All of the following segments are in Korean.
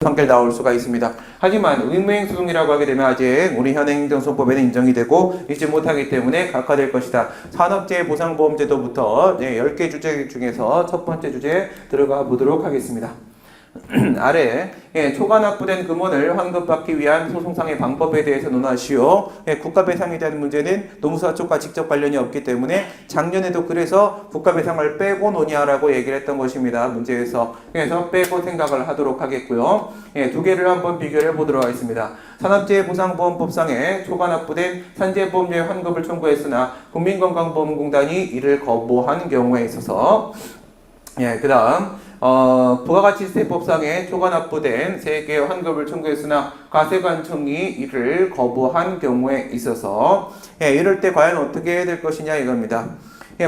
판결 나올 수가 있습니다. 하지만 의무행소송이라고 하게 되면 아직 우리 현행행정소송법에는 인정이 되고 있지 못하기 때문에 각하될 것이다. 산업재해보상보험제도부터 10개 주제 중에서 첫 번째 주제 들어가 보도록 하겠습니다. 아래 초과 납부된 금원을 환급받기 위한 소송상의 방법에 대해서 논하시오. 국가배상에 대한 문제는 노무사 쪽과 직접 관련이 없기 때문에 작년에도 그래서 국가배상을 빼고 논의하라고 얘기를 했던 것입니다. 문제에서. 그래서 빼고 생각을 하도록 하겠고요. 두 개를 한번 비교해 보도록 하겠습니다. 산업재해보상보험법상에 초과 납부된 산재보험료의 환급을 청구했으나 국민건강보험공단이 이를 거부한 경우에 있어서 그 다음 부가가치세법상에 초과 납부된 세액의 환급을 청구했으나 과세관청이 이를 거부한 경우에 있어서 이럴 때 과연 어떻게 해야 될 것이냐 이겁니다.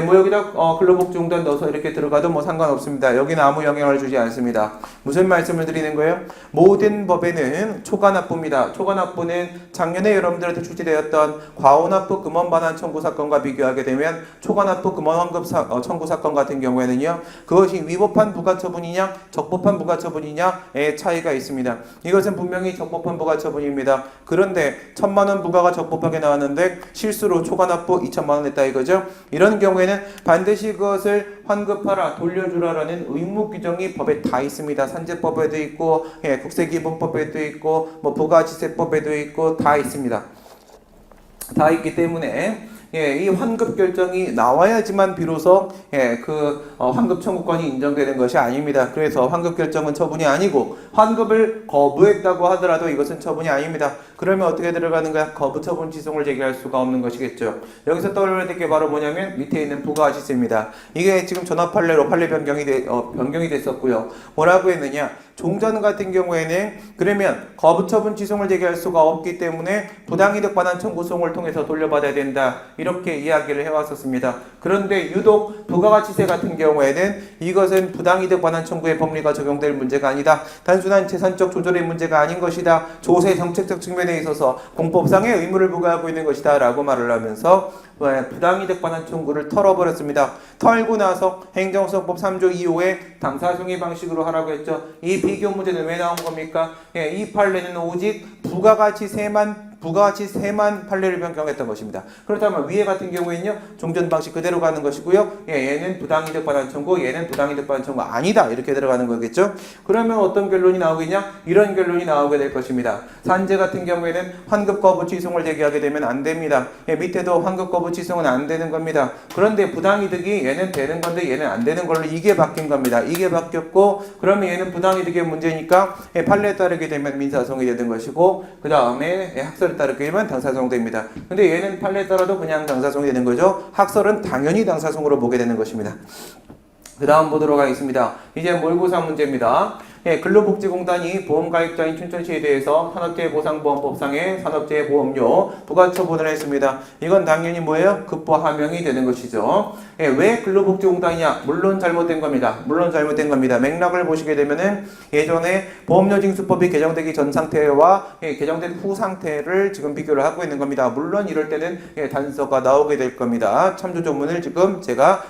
뭐 여기다 근로복지공단 넣어서 이렇게 들어가도 뭐 상관없습니다. 여기는 아무 영향을 주지 않습니다. 무슨 말씀을 드리는 거예요? 모든 법에는 초과납부입니다. 초과납부는 작년에 여러분들한테 출제되었던 과오납부 금원 반환 청구 사건과 비교하게 되면 초과납부 금원 환급 청구 사건 같은 경우에는요, 그것이 위법한 부가처분이냐 적법한 부가처분이냐의 차이가 있습니다. 이것은 분명히 적법한 부가처분입니다. 그런데 1,000만 원 부가가 적법하게 나왔는데 실수로 초과납부 2,000만 원 했다 이거죠. 이런 경우에는 반드시 그것을 환급하라, 돌려주라라는 의무 규정이 법에 다 있습니다. 산재법에도 있고, 국세기본법에도 있고, 뭐 부가가치세법에도 있고 다 있습니다. 다 있기 때문에 이 환급 결정이 나와야지만 비로소 환급 청구권이 인정되는 것이 아닙니다. 그래서 환급 결정은 처분이 아니고 환급을 거부했다고 하더라도 이것은 처분이 아닙니다. 그러면 어떻게 들어가는 거야? 거부 처분 지송을 제기할 수가 없는 것이겠죠. 여기서 떠올려야 될 게 바로 뭐냐면 밑에 있는 부가가치세입니다. 이게 지금 전압 판례로 판례 변경이 됐었고요. 뭐라고 했느냐? 종전 같은 경우에는 그러면 거부 처분 지송을 제기할 수가 없기 때문에 부당이득 반환 청구송을 통해서 돌려받아야 된다. 이렇게 이야기를 해왔었습니다. 그런데 유독 부가가치세 같은 경우에는 이것은 부당이득 반환 청구의 법리가 적용될 문제가 아니다. 단순한 재산적 조절의 문제가 아닌 것이다. 조세 정책적 측면에 있어서 공법상의 의무를 부과하고 있는 것이다. 라고 말을 하면서 부당이득 반환 청구를 털어버렸습니다. 털고 나서 행정소송법 3조 2호에 당사송의 방식으로 하라고 했죠. 이 비교 문제는 왜 나온 겁니까? 이 판례는 오직 부가가치세만 판례를 변경했던 것입니다. 그렇다면 위에 같은 경우에는요, 종전 방식 그대로 가는 것이고요. 얘는 부당이득 반환 청구, 얘는 부당이득 반환 청구 아니다. 이렇게 들어가는 거겠죠. 그러면 어떤 결론이 나오겠냐? 이런 결론이 나오게 될 것입니다. 산재 같은 경우에는 환급 거부 취소를 제기하게 되면 안 됩니다. 밑에도 환급 거부 취소는 안 되는 겁니다. 그런데 부당이득이 얘는 되는 건데 얘는 안 되는 걸로 이게 바뀐 겁니다. 이게 바뀌었고, 그러면 얘는 부당이득의 문제니까 판례에 따르게 되면 민사소송이 되는 것이고, 그 다음에 학설에 따르게 되면 당사소송 됩니다. 근데 얘는 판례에 따라도 그냥 당사소송이 되는 거죠. 학설은 당연히 당사소송으로 보게 되는 것입니다. 그 다음 보도록 하겠습니다. 이제 모의고사 문제입니다. 근로복지공단이 보험가입자인 춘천시에 대해서 산업재해보상보험법상의 산업재해보험료 부과처분을 했습니다. 이건 당연히 뭐예요? 급부하명이 되는 것이죠. 왜 근로복지공단이냐? 물론 잘못된 겁니다. 맥락을 보시게 되면은 예전에 보험료징수법이 개정되기 전 상태와 개정된 후 상태를 지금 비교를 하고 있는 겁니다. 물론 이럴 때는 단서가 나오게 될 겁니다. 참조조문을 지금 제가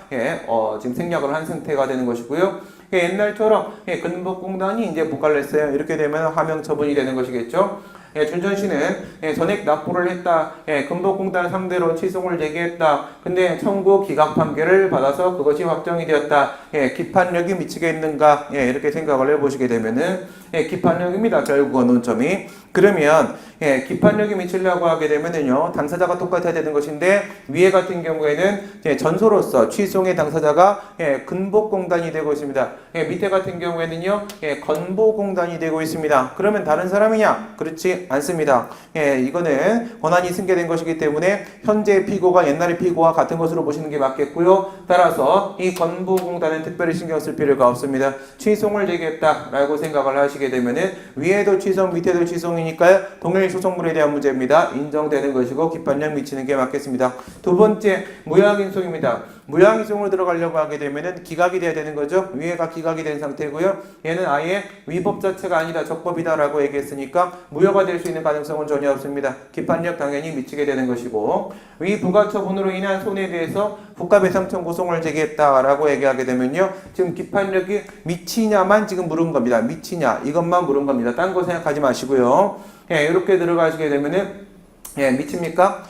지금 생략을 한 상태가 되는 것이고요. 옛날처럼 근로복지공단이 이제 부과를 했어요. 이렇게 되면 하명 처분이 되는 것이겠죠. 춘천시는 전액 납부를 했다. 근로복지공단 상대로 취소를 제기했다. 근데 청구 기각 판결을 받아서 그것이 확정이 되었다. 기판력이 미치겠는가? 이렇게 생각을 해보시게 되면은 기판력입니다. 결국은 논점이. 그러면 기판력이 미치려고 하게 되면은요, 당사자가 똑같아야 되는 것인데 위에 같은 경우에는 전소로서 취소의 당사자가 근복공단이 되고 있습니다. 밑에 같은 경우에는요, 건보공단이 되고 있습니다. 그러면 다른 사람이냐? 그렇지 않습니다. 이거는 권한이 승계된 것이기 때문에 현재 피고가 옛날의 피고와 같은 것으로 보시는 게 맞겠고요. 따라서 이 건보공단은 특별히 신경 쓸 필요가 없습니다. 취소를 제기했다라고 생각을 하시게 되면은 위에도 취소, 밑에도 취소이니까요. 동일 소송물에 대한 문제입니다. 인정되는 것이고 기판력 미치는 게 맞겠습니다. 두 번째 무효행소입니다. 무양이송으로 들어가려고 하게 되면은 기각이 돼야 되는 거죠. 위에가 기각이 된 상태고요. 얘는 아예 위법 자체가 아니다, 적법이다라고 얘기했으니까 무효가 될 수 있는 가능성은 전혀 없습니다. 기판력 당연히 미치게 되는 것이고, 위 부가처분으로 인한 손해에 대해서 국가배상 청구 소송을 제기했다라고 얘기하게 되면요, 지금 기판력이 미치냐만 지금 물은 겁니다. 미치냐 이것만 물은 겁니다. 딴 거 생각하지 마시고요. 예, 이렇게 들어가시게 되면은 미칩니까?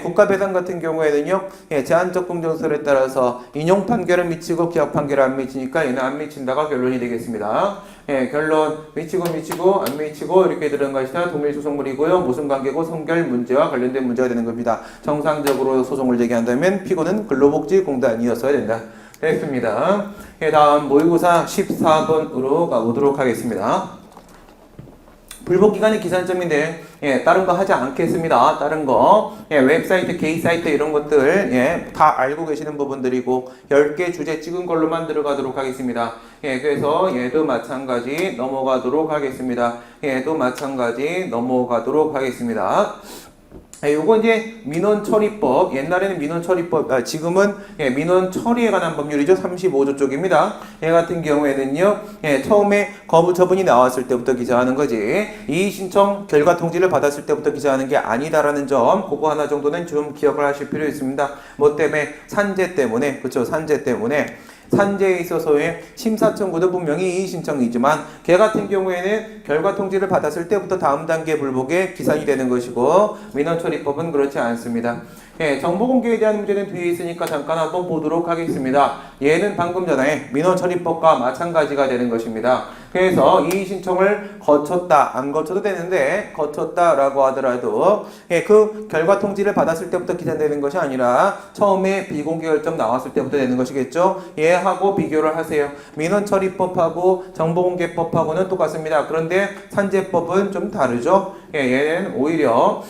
국가배상 같은 경우에는요, 제한적 공정설에 따라서 인용 판결은 미치고 기각 판결은 안 미치니까 얘는 안 미친다가 결론이 되겠습니다. 결론 미치고 안 미치고 이렇게 들은 것이다. 동일소송물이고요. 무슨 관계고 성결 문제와 관련된 문제가 되는 겁니다. 정상적으로 소송을 제기한다면 피고는 근로복지공단이었어야 된다. 됐습니다. 다음 모의고사 14번으로 가보도록 하겠습니다. 불복기간의 기산점인데 다른 거 하지 않겠습니다. 다른 거 웹사이트, 게이사이트 이런 것들 다 알고 계시는 부분들이고 10개 주제 찍은 걸로만 들어가도록 하겠습니다. 그래서 얘도 마찬가지 넘어가도록 하겠습니다. 얘도 마찬가지 넘어가도록 하겠습니다. 요거 이제 민원처리법, 옛날에는 민원처리법, 지금은 민원 처리에 관한 법률이죠. 35조 쪽입니다. 얘 같은 경우에는요, 처음에 거부 처분이 나왔을 때부터 기재하는 거지, 이의신청 결과 통지를 받았을 때부터 기재하는 게 아니다라는 점, 그거 하나 정도는 좀 기억을 하실 필요 있습니다. 뭐 때문에? 산재 때문에, 그쵸? 산재 때문에. 산재에 있어서의 심사 청구도 분명히 이의신청이지만 걔 같은 경우에는 결과 통지를 받았을 때부터 다음 단계 불복에 기산이 되는 것이고, 민원처리법은 그렇지 않습니다. 정보공개에 대한 문제는 뒤에 있으니까 잠깐 한번 보도록 하겠습니다. 얘는 방금 전에 민원처리법과 마찬가지가 되는 것입니다. 그래서 이의신청을 거쳤다, 안 거쳐도 되는데 거쳤다라고 하더라도 그 결과 통지를 받았을 때부터 기산되는 것이 아니라 처음에 비공개 결정 나왔을 때부터 되는 것이겠죠. 얘하고 비교를 하세요. 민원처리법하고 정보공개법하고는 똑같습니다. 그런데 산재법은 좀 다르죠. 얘는 오히려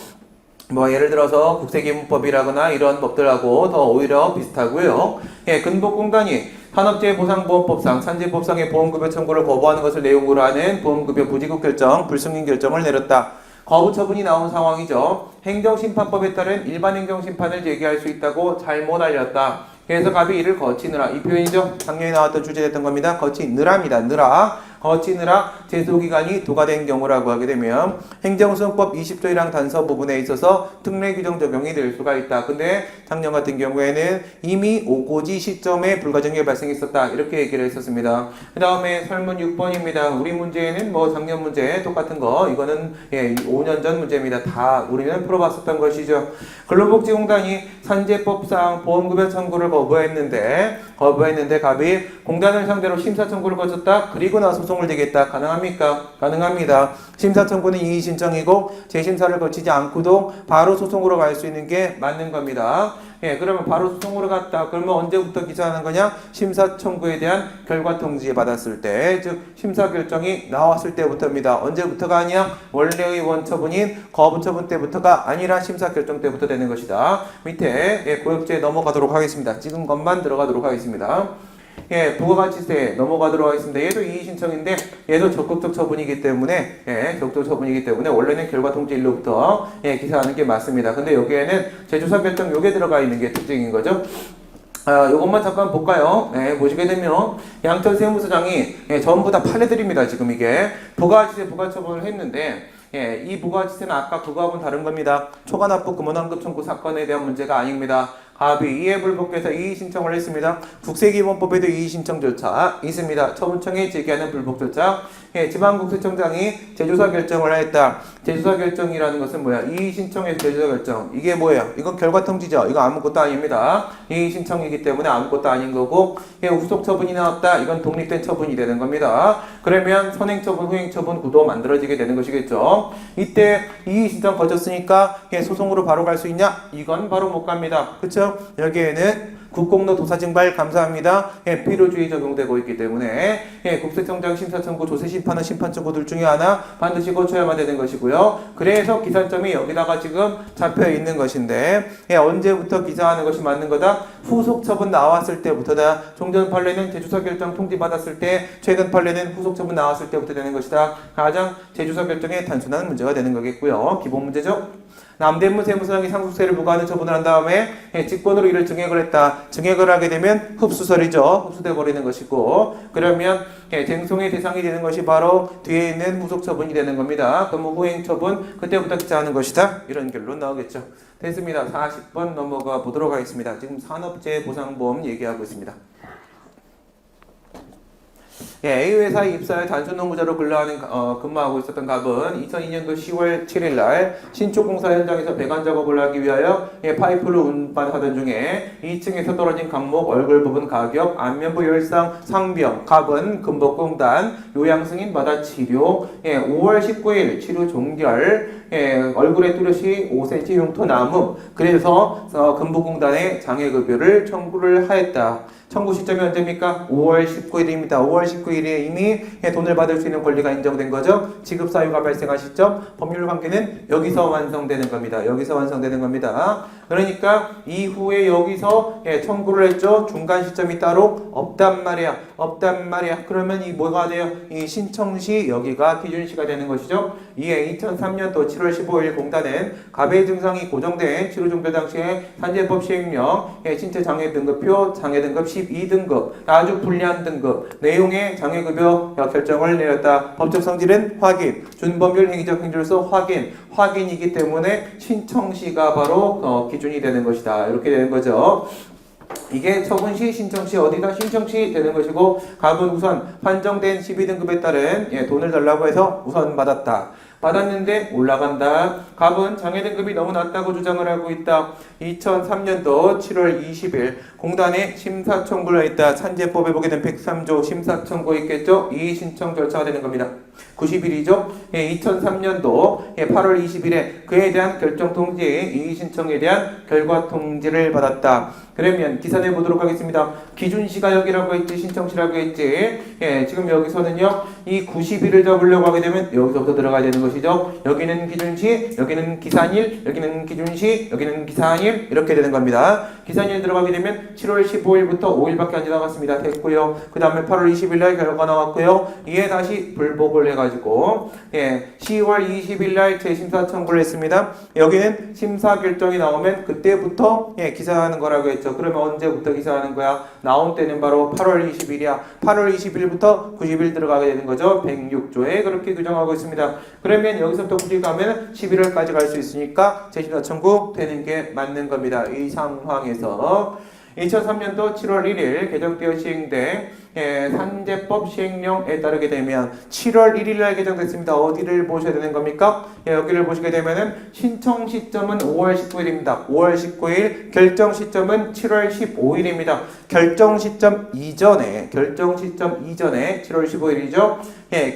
뭐 예를 들어서 국세기문법이라거나 이런 법들하고 더 오히려 비슷하고요. 근복공단이 산업재해보상보험법상, 산재법상의 보험급여 청구를 거부하는 것을 내용으로 하는 보험급여 부지급 결정, 불승인 결정을 내렸다. 거부 처분이 나온 상황이죠. 행정심판법에 따른 일반 행정심판을 제기할 수 있다고 잘못 알렸다. 그래서 갑이 이를 거치느라, 이 표현이죠. 작년에 나왔던 주제였던 겁니다. 거치느라입니다. 거치느라 제소기간이 도가된 경우라고 하게 되면 행정소송법 20조 1항 단서 부분에 있어서 특례 규정 적용이 될 수가 있다. 근데 작년 같은 경우에는 이미 오고지 시점에 불가정이 발생했었다. 이렇게 얘기를 했었습니다. 그 다음에 설문 6번입니다. 우리 문제는 뭐 작년 문제 똑같은 거, 이거는 5년 전 문제입니다. 다 우리는 풀어봤었던 것이죠. 근로복지공단이 산재법상 보험급여 청구를 거부했는데 갑이 공단을 상대로 심사 청구를 거쳤다. 그리고 나서 소송을 제기했다. 가능합니까? 가능합니다. 심사 청구는 이의 신청이고 재심사를 거치지 않고도 바로 소송으로 갈 수 있는 게 맞는 겁니다. 그러면 바로 소송으로 갔다. 그러면 언제부터 기소하는 거냐? 심사 청구에 대한 결과 통지 받았을 때, 즉 심사 결정이 나왔을 때부터입니다. 언제부터가 아니야? 원래의 원처분인 거부 처분 때부터가 아니라 심사 결정 때부터 되는 것이다. 밑에 고역죄 넘어가도록 하겠습니다. 찍은 것만 들어가도록 하겠습니다. 부가가치세 넘어가도록 하겠습니다. 얘도 이의신청인데 얘도 적극적 처분이기 때문에 적극적 처분이기 때문에 원래는 결과 통지일로부터 기사하는 게 맞습니다. 근데 여기에는 제조사 결정 요게 들어가 있는 게 특징인 거죠. 요것만 잠깐 볼까요? 보시게 되면 양천 세무서장이 전부 다 판례들입니다. 지금 이게 부가가치세 부가처분을 했는데 이 부가가치세는 아까 그거하고는 다른 겁니다. 초과납부 금원환급 청구 사건에 대한 문제가 아닙니다. 갑이 이해불복해서 이의신청을 했습니다. 국세기본법에도 이의신청 절차 있습니다. 처분청에 제기하는 불복 절차. 지방국세청장이 재조사 결정을 했다. 재조사 결정이라는 것은 뭐야? 이의신청에서 재조사 결정. 이게 뭐예요? 이건 결과통지죠. 이거 아무것도 아닙니다. 이의신청이기 때문에 아무것도 아닌 거고, 후속 처분이 나왔다. 이건 독립된 처분이 되는 겁니다. 그러면 선행처분, 후행처분 구도 만들어지게 되는 것이겠죠. 이때 이의신청 거쳤으니까 소송으로 바로 갈 수 있냐? 이건 바로 못 갑니다. 그쵸? 여기에는 국공로 도사증발 감사합니다. 필요주의 적용되고 있기 때문에 국세청장 심사청구, 조세심판은 심판청구 둘 중에 하나 반드시 거쳐야만 되는 것이고요. 그래서 기산점이 여기다가 지금 잡혀 있는 것인데 언제부터 기사하는 것이 맞는 거다? 후속 처분 나왔을 때부터다. 종전 판례는 재조사 결정 통지 받았을 때, 최근 판례는 후속 처분 나왔을 때부터 되는 것이다. 가장 재조사 결정에 단순한 문제가 되는 거겠고요. 기본 문제죠. 남대문 세무서장이 상속세를 부과하는 처분을 한 다음에 직권으로 이를 증액을 했다. 증액을 하게 되면 흡수설이죠. 흡수돼 버리는 것이고, 그러면 쟁송의 대상이 되는 것이 바로 뒤에 있는 후속 처분이 되는 겁니다. 그럼 후행 처분 그때부터 기사하는 것이다. 이런 결론 나오겠죠. 됐습니다. 40번 넘어가 보도록 하겠습니다. 지금 산업재해보상보험 얘기하고 있습니다. A회사 입사에 단순 노무자로 근무하고 있었던 갑은 2002년도 10월 7일 날 신축공사 현장에서 배관 작업을 하기 위하여 파이프를 운반하던 중에 2층에서 떨어진 강목 얼굴 부분 가격, 안면부 열상, 상병, 갑은 금복공단, 요양승인 받아 치료, 5월 19일 치료 종결, 얼굴에 뚜렷이 5cm 흉터 남음, 그래서 금복공단에 장애급여를 청구를 하였다. 청구 시점이 언제입니까? 5월 19일입니다. 5월 19일에 이미 돈을 받을 수 있는 권리가 인정된 거죠. 지급 사유가 발생한 시점, 법률 관계는 여기서 완성되는 겁니다. 여기서 완성되는 겁니다. 그러니까 이후에 여기서 청구를 했죠. 중간 시점이 따로 없단 말이야. 없단 말이야. 그러면 이 뭐가 돼요? 이 신청시 여기가 기준시가 되는 것이죠. 이에 2003년도 7월 15일 공단은 갑의 증상이 고정된 치료 종결 당시에 산재법 시행령 신체 장애 등급표 장애 등급 12등급 아주 불리한 등급 내용의 장애급여 결정을 내렸다. 법적 성질은 확인, 준법률 행위적 행정으로서 확인이기 때문에 신청시가 바로 기준이 되는 것이다. 이렇게 되는 거죠. 이게 처분시, 신청시 어디다 신청시 되는 것이고, 갑은 우선 판정된 12등급에 따른 돈을 달라고 해서 우선 받았는데 올라간다. 갑은 장애 등급이 너무 낮다고 주장을 하고 있다. 2003년도 7월 20일 공단에 심사 청구를 했다. 산재법에 보게 된 103조 심사 청구 있겠죠? 이 신청 절차가 되는 겁니다. 90일이죠. 2003년도 8월 20일에 그에 대한 결정 통지, 이 신청에 대한 결과 통지를 받았다. 그러면 기사 내보도록 하겠습니다. 기준시가 여기라고 했지, 신청시라고 했지. 지금 여기서는요, 이 90일을 잡으려고 하게 되면 여기서부터 들어가야 되는 것이죠. 여기는 기준시, 여기는 기산일, 여기는 기준시, 여기는 기산일, 이렇게 되는 겁니다. 기산일 들어가게 되면 7월 15일부터 5일밖에 안 지나갔습니다. 됐고요. 그 다음에 8월 20일 날 결과 나왔고요. 이에 다시 불복을 해가지고 10월 20일 날 재심사 청구를 했습니다. 여기는 심사 결정이 나오면 그때부터 기사하는 거라고 했죠. 그러면 언제부터 기사하는 거야? 나온 때는 바로 8월 20일이야. 8월 20일부터 90일 들어가게 되는 거죠. 106조에 그렇게 규정하고 있습니다. 그러면 여기서부터 90일 가면 11월까지 갈 수 있으니까 재심사 청구 되는 게 맞는 겁니다. 이 상황에서 2003년도 7월 1일 개정되어 시행된 산재법 시행령에 따르게 되면 7월 1일 날 개정됐습니다. 어디를 보셔야 되는 겁니까? 여기를 보시게 되면은 신청 시점은 5월 19일입니다. 5월 19일, 결정 시점은 7월 15일입니다. 결정 시점 이전에 7월 15일이죠.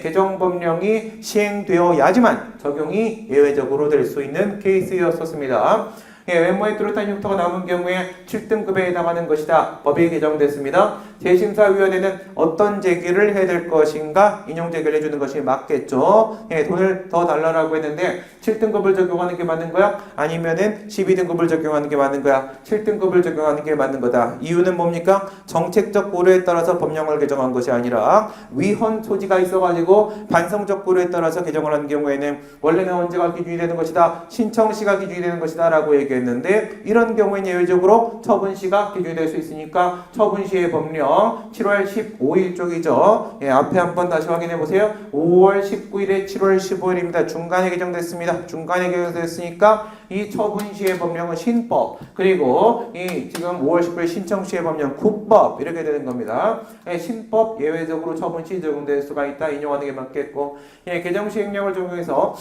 개정 법령이 시행되어야지만 적용이 예외적으로 될 수 있는 케이스였었습니다. 외모에 뚜렷한 흉터가 남은 경우에 7등급에 해당하는 것이다. 법이 개정됐습니다. 재심사위원회는 어떤 제기를 해야 될 것인가? 인용 제기를 해주는 것이 맞겠죠. 돈을 더 달라고 했는데 7등급을 적용하는 게 맞는 거야? 아니면은 12등급을 적용하는 게 맞는 거야? 7등급을 적용하는 게 맞는 거다. 이유는 뭡니까? 정책적 고려에 따라서 법령을 개정한 것이 아니라 위헌 소지가 있어가지고 반성적 고려에 따라서 개정을 하는 경우에는 원래는 언제가 기준이 되는 것이다. 신청시가 기준이 되는 것이다 라고 얘기했는데, 이런 경우에는 예외적으로 처분시가 기준이 될 수 있으니까 처분시의 법령 7월 15일 쪽이죠. 앞에 한번 다시 확인해 보세요. 5월 19일에 7월 15일입니다. 중간에 개정됐습니다. 중간에 개정됐으니까 이 처분시의 법령은 신법, 그리고 이 지금 5월 19일 신청시의 법령 국법, 이렇게 되는 겁니다. 신법 예외적으로 처분시 적용될 수가 있다. 인용하는 게 맞겠고, 개정 시행령을 적용해서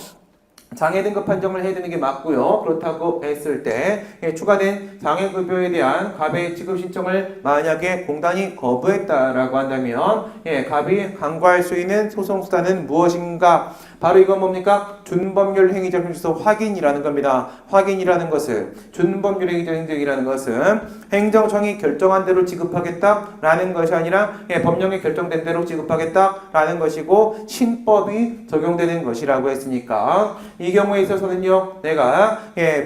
장애 등급 판정을 해야 되는 게 맞고요. 그렇다고 했을 때 추가된 장애급여에 대한 갑의 지급 신청을 만약에 공단이 거부했다라고 한다면 갑이 강구할 수 있는 소송수단은 무엇인가? 바로 이건 뭡니까? 준법률 행위적 행위서 확인이라는 겁니다. 확인이라는 것은, 준법률 행위적 행위적이라는 것은 행정청이 결정한 대로 지급하겠다라는 것이 아니라 법령에 결정된 대로 지급하겠다라는 것이고, 신법이 적용되는 것이라고 했으니까 이 경우에 있어서는요, 내가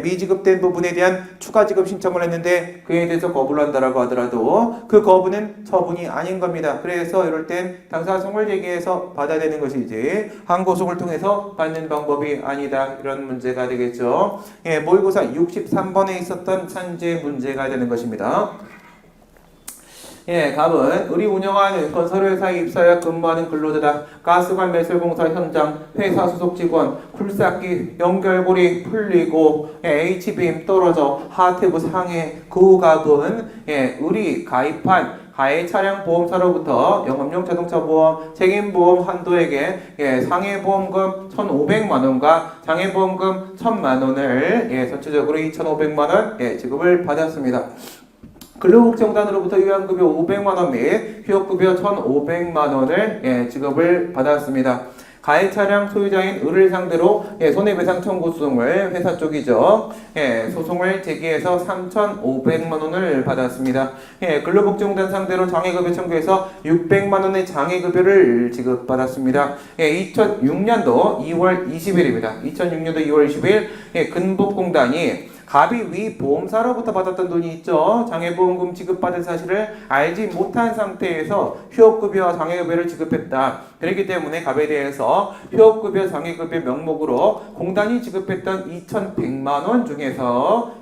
미지급된 부분에 대한 추가 지급 신청을 했는데 그에 대해서 거부를 한다라고 하더라도 그 거부는 처분이 아닌 겁니다. 그래서 이럴 땐 당사소송을 제기해서 받아야 되는 것이지, 항고소송을 통해 통해서 받는 방법이 아니다. 이런 문제가 되겠죠. 예, 모의고사 63번에 있었던 산재 문제가 되는 것입니다. 예, 답은 우리 운영하는 건설회사에 입사하여 근무하는 근로자다. 가스관 매설공사 현장, 회사 소속 직원, 굴삭기, 연결고리 풀리고 H빔 떨어져 하태부 상해. 그 값은 우리 가입한 가해 차량 보험사로부터 영업용 자동차 보험 책임보험 한도액의 상해보험금 1,500만원과 장해보험금 1,000만원을 전체적으로 2,500만원 지급을 받았습니다. 근로복지공단으로부터 요양급여 500만원 및 휴업급여 1,500만원을 지급을 받았습니다. 가해 차량 소유자인 을을 상대로 손해배상 청구 소송을 회사 쪽이죠. 소송을 제기해서 3,500만원을 받았습니다. 근로복지공단 상대로 장해급여 청구해서 600만원의 장해급여를 지급받았습니다. 2006년도 2월 20일입니다. 2006년도 2월 20일 근복공단이 갑이 위 보험사로부터 받았던 돈이 있죠. 장해보험금 지급받은 사실을 알지 못한 상태에서 휴업급여와 장해급여를 지급했다. 그렇기 때문에 갑에 대해서 휴업급여, 장해급여 명목으로 공단이 지급했던 2,100만원 중에서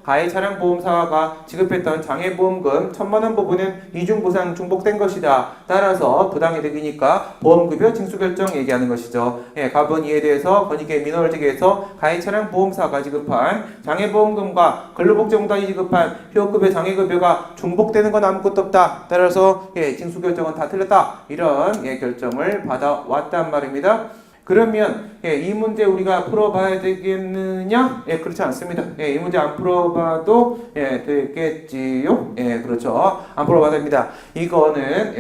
가해 차량보험사가 지급했던 장해보험금 1,000만원 부분은 이중보상 중복된 것이다. 따라서 부당이득이니까 보험급여 징수결정 얘기하는 것이죠. 갑은 이에 대해서 권익의 민원을 제기해서 가해 차량보험사가 지급한 장해보험금과 근로복지공단이 지급한 휴업급여, 장해급여가 중복되는 건 아무것도 없다. 따라서 징수결정은 다 틀렸다. 이런 결정을 받아왔단 말입니다. 그러면 이 문제 우리가 풀어봐야 되겠느냐? 그렇지 않습니다. 이 문제 안 풀어봐도 되겠지요? 그렇죠. 안 풀어봐야 됩니다. 이거는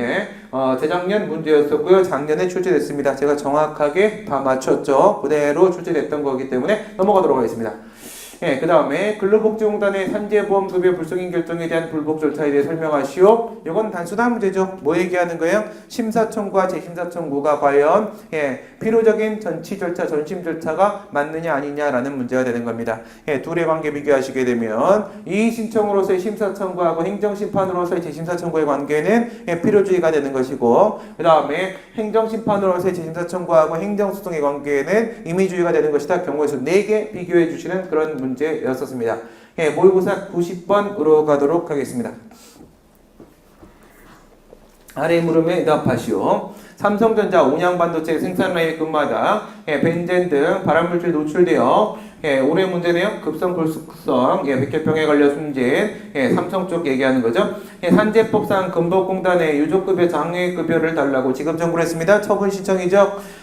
재작년 문제였었고요. 작년에 출제됐습니다. 제가 정확하게 다 맞췄죠. 그대로 출제됐던 거기 때문에 넘어가도록 하겠습니다. 그 다음에 근로복지공단의 산재보험급여 불승인 결정에 대한 불복 절차에 대해 설명하시오. 이건 단순한 문제죠. 뭐 얘기하는 거예요? 심사청구와 재심사청구가 과연 필요적인 전치 절차, 전심 절차가 맞느냐 아니냐라는 문제가 되는 겁니다. 둘의 관계 비교하시게 되면 이 신청으로서의 심사청구하고 행정심판으로서의 재심사청구의 관계는 필요주의가 되는 것이고, 그 다음에 행정심판으로서의 재심사청구하고 행정소송의 관계는 임의주의가 되는 것이다. 경우의 수 4개 비교해 주시는 그런 문제였었습니다. 모의고사 90번으로 가도록 하겠습니다. 아래 물음에 응답하시오. 삼성전자 온양반도체 생산라인에 근무하다 벤젠 등 발암물질 노출되어 올해 문제네요. 급성 불쑥성 백혈병에 걸려 숨진 삼성 쪽 얘기하는 거죠. 산재법상 근복공단에 유족급여, 장해급여를 달라고 지급 청구를 했습니다. 처분 신청이죠.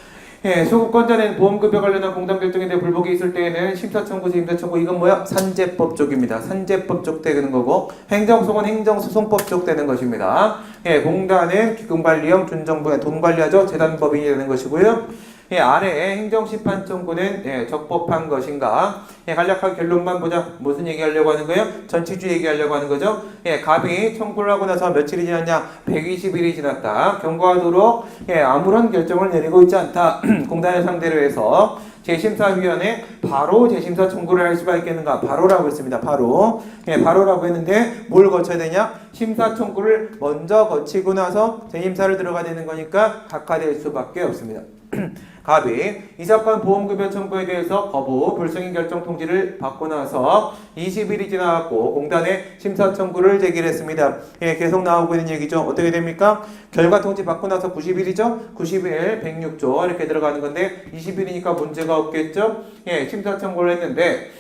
소급권자는 보험급여 관련한 공단 결정에 대해 불복이 있을 때에는 심사청구, 재심사청구, 이건 뭐야? 산재법 쪽입니다. 산재법 쪽 되는 거고, 행정소송은 행정소송법 쪽 되는 것입니다. 공단은 기금관리형 준정부의 돈관리하죠. 재단법인이 되는 것이고요. 아래에 행정심판 청구는 적법한 것인가? 간략하게 결론만 보자. 무슨 얘기하려고 하는 거예요? 전치주 얘기하려고 하는 거죠. 갑이 청구를 하고 나서 며칠이 지났냐? 120일이 지났다. 경과하도록 아무런 결정을 내리고 있지 않다. 공단을 상대로 해서 재심사위원회 바로 재심사 청구를 할 수가 있겠는가? 바로라고 했습니다. 바로. 바로라고 했는데 뭘 거쳐야 되냐? 심사 청구를 먼저 거치고 나서 재심사를 들어가야 되는 거니까 각하될 수밖에 없습니다. 갑이 이 사건 보험급여 청구에 대해서 거부, 불승인 결정 통지를 받고 나서 20일이 지나갔고 공단에 심사 청구를 제기했습니다. 계속 나오고 있는 얘기죠. 어떻게 됩니까? 결과 통지 받고 나서 90일이죠. 90일 106조 이렇게 들어가는 건데 20일이니까 문제가 없겠죠. 심사 청구를 했는데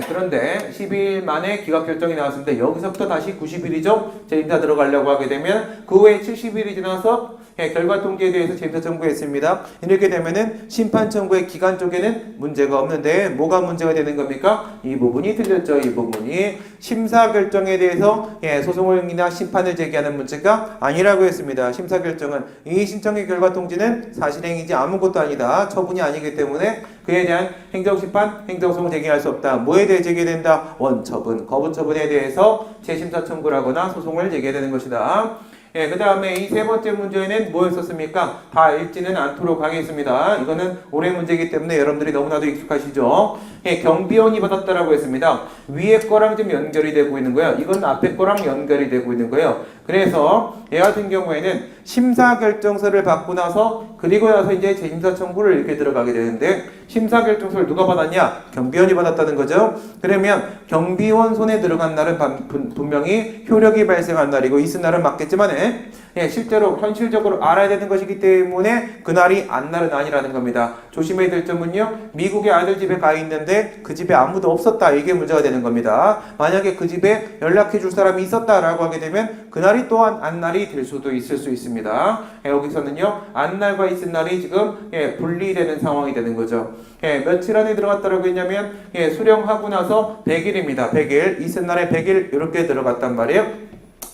그런데 10일 만에 기각 결정이 나왔습니다. 여기서부터 다시 90일이죠. 재심사 들어가려고 하게 되면 그 후에 70일이 지나서 결과 통지에 대해서 재심사 청구했습니다. 이렇게 되면은 심판 청구의 기간 쪽에는 문제가 없는데 뭐가 문제가 되는 겁니까? 이 부분이 틀렸죠. 이 부분이 심사 결정에 대해서 소송이나 심판을 제기하는 문제가 아니라고 했습니다. 심사 결정은 이 신청의 결과 통지는 사실행위지 아무것도 아니다. 처분이 아니기 때문에 그에 대한 행정심판, 행정소송을 제기할 수 없다. 뭐에 대해 제기된다? 원처분, 거부처분에 대해서 재심사 청구를 하거나 소송을 제기되는 것이다. 그 다음에 이 세 번째 문제는 뭐였었습니까? 다 읽지는 않도록 하겠습니다. 이거는 올해 문제이기 때문에 여러분들이 너무나도 익숙하시죠? 경비원이 받았다라고 했습니다. 위에 거랑 좀 연결이 되고 있는 거예요. 이건 앞에 거랑 연결이 되고 있는 거예요. 그래서 얘 같은 경우에는 심사결정서를 받고 나서 그리고 나서 이제 재심사 청구를 이렇게 들어가게 되는데 심사결정서를 누가 받았냐? 경비원이 받았다는 거죠. 그러면 경비원 손에 들어간 날은 분명히 효력이 발생한 날이고 있은 날은 맞겠지만 실제로 현실적으로 알아야 되는 것이기 때문에 그날이 안날은 아니라는 겁니다. 조심해야 될 점은요. 미국의 아들 집에 가 있는데 그 집에 아무도 없었다. 이게 문제가 되는 겁니다. 만약에 그 집에 연락해 줄 사람이 있었다라고 하게 되면 그날이 또한 안날이 될 수도 있을 수 있습니다. 여기서는요. 안날과 있은 날이 지금 분리되는 상황이 되는 거죠. 며칠 안에 들어갔다라고 했냐면 수령하고 나서 100일입니다. 100일. 있은 날에 100일 이렇게 들어갔단 말이에요.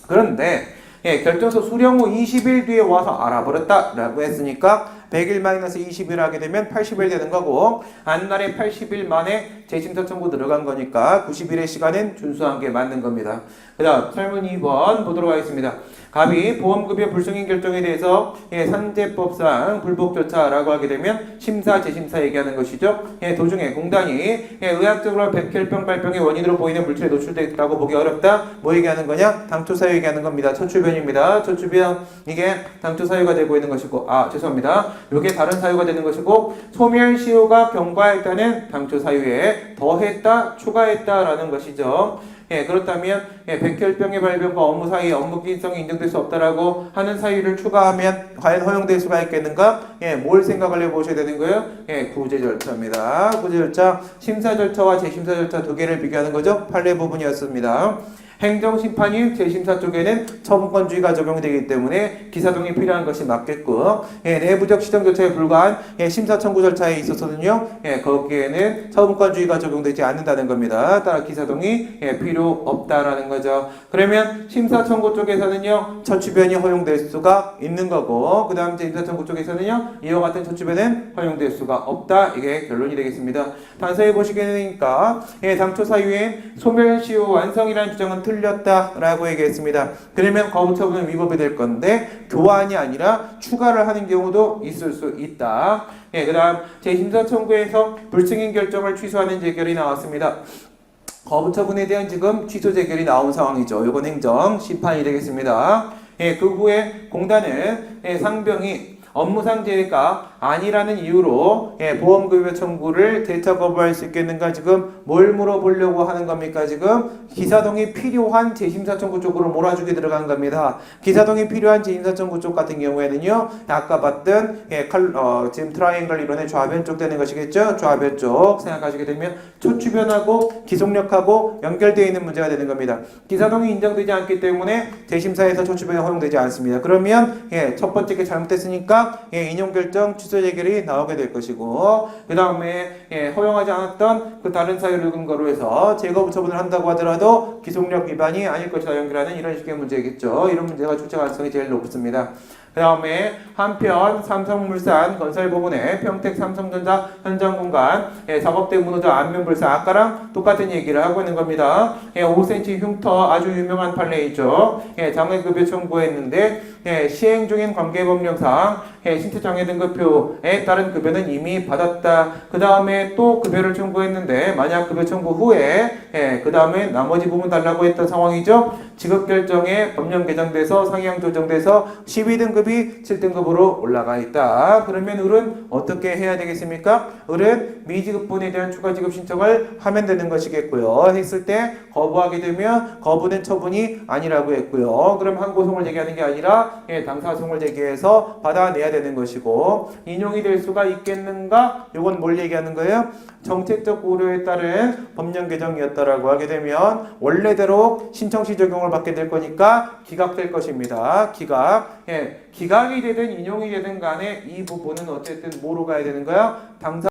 그런데 결정서 수령 후 20일 뒤에 와서 알아버렸다라고 했으니까 100일 마이너스 20일 하게 되면 80일 되는 거고 안날에 80일 만에 재심사 청구 들어간 거니까 90일의 시간은 준수한 게 맞는 겁니다. 그 다음 설문 2번 보도록 하겠습니다. 갑이 보험급여 불승인 결정에 대해서 산재법상 불복조차라고 하게 되면 심사, 재심사 얘기하는 것이죠. 도중에 공단이 의학적으로 백혈병 발병의 원인으로 보이는 물질에 노출됐다고 보기 어렵다. 뭐 얘기하는 거냐? 당초사유 얘기하는 겁니다. 초추변입니다. 초추변 이게 당초사유가 되고 있는 것이고 죄송합니다. 이게 다른 사유가 되는 것이고 소멸시효가 경과했다는 당초사유에 더했다, 추가했다라는 것이죠. 그렇다면 백혈병의 발병과 업무 사이에 업무기능성이 인정될 수 없다라고 하는 사유를 추가하면 과연 허용될 수가 있겠는가? 뭘 생각을 해보셔야 되는 거예요? 구제 절차입니다. 구제 절차, 심사 절차와 재심사 절차 두 개를 비교하는 거죠. 판례 부분이었습니다. 행정심판이 재심사 쪽에는 처분권주의가 적용되기 때문에 기사동이 필요한 것이 맞겠고 내부적 시정 절차에 불과한 심사 청구 절차에 있어서는요 거기에는 처분권주의가 적용되지 않는다는 겁니다. 따라 기사동이 필요 없다라는 거죠. 그러면 심사 청구 쪽에서는요 처추변이 허용될 수가 있는 거고 그 다음 재심사 청구 쪽에서는요 이와 같은 처추변은 허용될 수가 없다. 이게 결론이 되겠습니다. 단서해 보시게 되니까 당초 사유에 소멸시효 완성이라는 주장은 틀렸다라고 얘기했습니다. 그러면 거부처분은 위법이 될 건데 교환이 아니라 추가를 하는 경우도 있을 수 있다. 그 다음 재심사 청구에서 불승인 결정을 취소하는 재결이 나왔습니다. 거부처분에 대한 지금 취소 재결이 나온 상황이죠. 이건 행정 심판이 되겠습니다. 그 후에 공단은 상병이 업무상 재해가 아니라는 이유로 보험급여 청구를 대차 거부할 수 있겠는가 지금 뭘 물어보려고 하는 겁니까? 지금 기사동이 필요한 재심사 청구 쪽으로 몰아주게 들어간 겁니다. 기사동이 필요한 재심사 청구 쪽 같은 경우에는요 아까 봤던 지금 트라이앵글 이론의 좌변 쪽 되는 것이겠죠. 좌변 쪽 생각하시게 되면 초추변하고 기속력하고 연결되어 있는 문제가 되는 겁니다. 기사동이 인정되지 않기 때문에 재심사에서 초추변이 허용되지 않습니다. 그러면 첫 번째 게 잘못됐으니까 인용결정 취소 재결이 나오게 될 것이고 그 다음에 허용하지 않았던 그 다른 사유를 근거로 해서 재거부 처분을 한다고 하더라도 기속력 위반이 아닐 것이다 연결하는 이런 식의 문제겠죠. 이런 문제가 출제 가능성이 제일 높습니다. 그 다음에 한편 삼성물산 건설부문의 평택 삼성전자 현장공간 작업대 무너져 안면불사 아까랑 똑같은 얘기를 하고 있는 겁니다. 5cm 흉터 아주 유명한 판례이죠. 장애급여 청구했는데 시행 중인 관계법령상 신체장애 등급표에 따른 급여는 이미 받았다. 그 다음에 또 급여를 청구했는데 만약 급여 청구 후에 그 다음에 나머지 부분 달라고 했던 상황이죠. 지급결정에 법령 개정돼서 상향 조정돼서 12등급이 7등급으로 올라가 있다. 그러면 을은 어떻게 해야 되겠습니까? 을은 미지급분에 대한 추가 지급 신청을 하면 되는 것이겠고요. 했을 때 거부하게 되면 거부된 처분이 아니라고 했고요. 그럼 항고송을 제기하는 게 아니라 당사송을 제기해서 받아내야 되는 것이고 인용이 될 수가 있겠는가? 이건 뭘 얘기하는 거예요? 정책적 우려에 따른 법령 개정이었다라고 하게 되면 원래대로 신청시 적용을 받게 될 거니까 기각될 것입니다. 기각. 기각이 되든 인용이 되든 간에 이 부분은 어쨌든 뭐로 가야 되는 거야? 당사